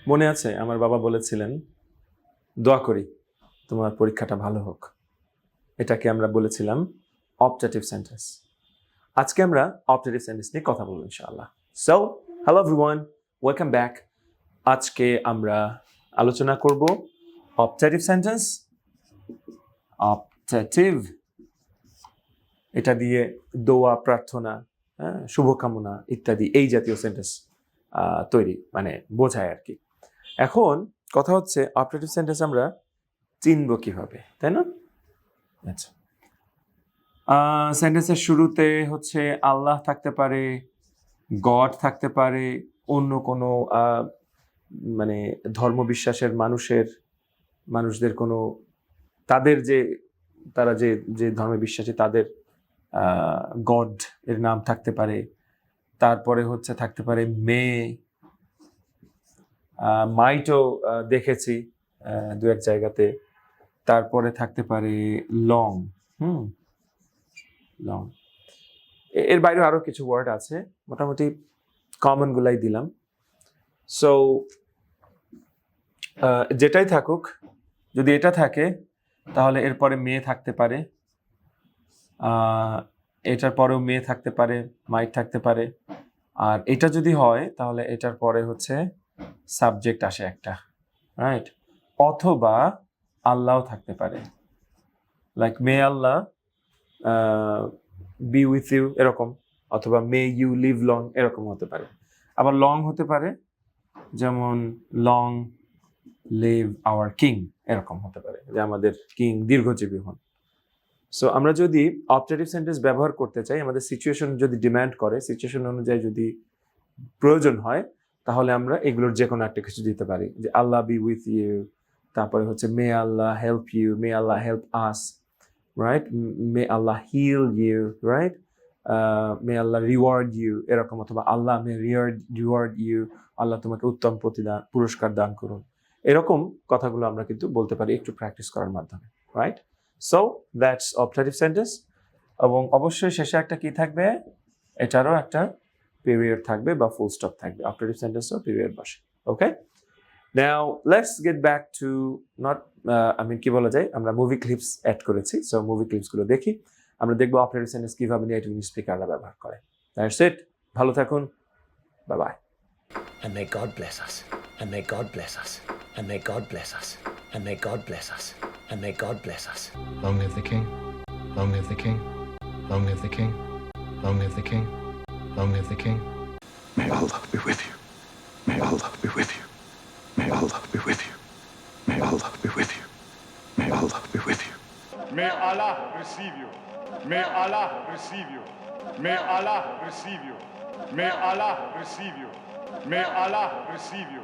মনে আছে আমার বাবা বলেছিলেন দোয়া করি তোমার পরীক্ষাটা ভালো হোক। এটাকে আমরা বলেছিলাম অপটেটিভ সেন্টেন্স। আজকে আমরা অপটেটিভ সেন্টেন্স নিয়ে কথা বলবো ইনশাআল্লাহ। So hello everyone, welcome back. আজকে আমরা আলোচনা করব অপটেটিভ সেন্টেন্স। অপটেটিভ এটা দিয়ে দোয়া, প্রার্থনা, শুভকামনা ইত্যাদি এই জাতীয় সেন্টেন্স তৈরি মানে বোঝায় আর কি। এখন কথা হচ্ছে অপটেটিভ সেন্টেন্স আমরা চিনব কিভাবে, তাই না? আচ্ছা, সেন্টেন্সের শুরুতে হচ্ছে আল্লাহ থাকতে পারে, গড থাকতে পারে, অন্য কোনো মানে ধর্মবিশ্বাসের মানুষদের কোনো তাদের তারা যে ধর্মে বিশ্বাসী তাদের গড এর নাম থাকতে পারে। তারপরে হচ্ছে থাকতে পারে মাইটও দেখেছি দু এক জায়গাতে। তারপরে থাকতে পারে লং। লং এর বাইরে আরো কিছু ওয়ার্ড আছে, মোটামুটি কমন গুলাই দিলাম। সো যেটাই থাকুক, যদি এটা থাকে তাহলে এরপরে মেয়ে থাকতে পারে, এটার পরেও মেয়ে থাকতে পারে, মাইট থাকতে পারে। আর এটা যদি হয় তাহলে এটার পরে হচ্ছে সাবজেক্ট আসে একটা, রাইট? অথবা আল্লাহও থাকতে পারে, like may Allah be with you এরকম, অথবা মে ইউ লিভ লং এরকম হতে পারে। আবার লং হতে পারে, যেমন লং লিভ আওয়ার কিং এরকম হতে পারে, যে আমাদের কিং দীর্ঘজীবী হন। সো আমরা যদি অপটেটিভ সেন্টেন্স ব্যবহার করতে চাই, আমাদের সিচুয়েশন যদি ডিমান্ড করে, সিচুয়েশন অনুযায়ী যদি প্রয়োজন হয়, তাহলে আমরা এগুলোর যে কোনো একটা কিছু দিতে পারি, যে আল্লাহ বি উইথ ইউ, তারপরে হচ্ছে may Allah help you, may Allah help us, right? May Allah heal you, right? May Allah reward you এরকম, অথবা আল্লাহ মে রিওয়ার্ড ইউ, আল্লাহ তোমাকে উত্তম পুরস্কার দান করুন। এরকম কথাগুলো আমরা কিন্তু বলতে পারি একটু প্র্যাকটিস করার মাধ্যমে, right? So that's optative sentence. এবং অবশ্যই শেষে একটা কি থাকবে, এটারও একটা পিরিয়ড থাকবে বা ফুল স্টপ থাকবে। অপটেটিভ সেন্টেন্সও পিরিয়ড বসে। Okay, now let's get back to not কি বলা যায়, আমরা মুভি ক্লিপস অ্যাড করেছি। সো মুভি ক্লিপসগুলো দেখি, আমরা দেখবো অপটেটিভ সেন্টেন্স কিভাবে নেটিভ ইংলিশ স্পিকাররা ব্যবহার করে। দ্যাটস ইট, ভালো থাকুন, bye bye. And may God bless us, and may God bless us, and may God bless us, and may God bless us, and may God bless us. Long live the king, long live the king, long live the king, long live the king, long live the king. May Allah be with you. May Allah be with you. May Allah be with you. May Allah be with you. May Allah be with you. May Allah receive you. May Allah receive you. May Allah receive you. May Allah receive you. May Allah receive you.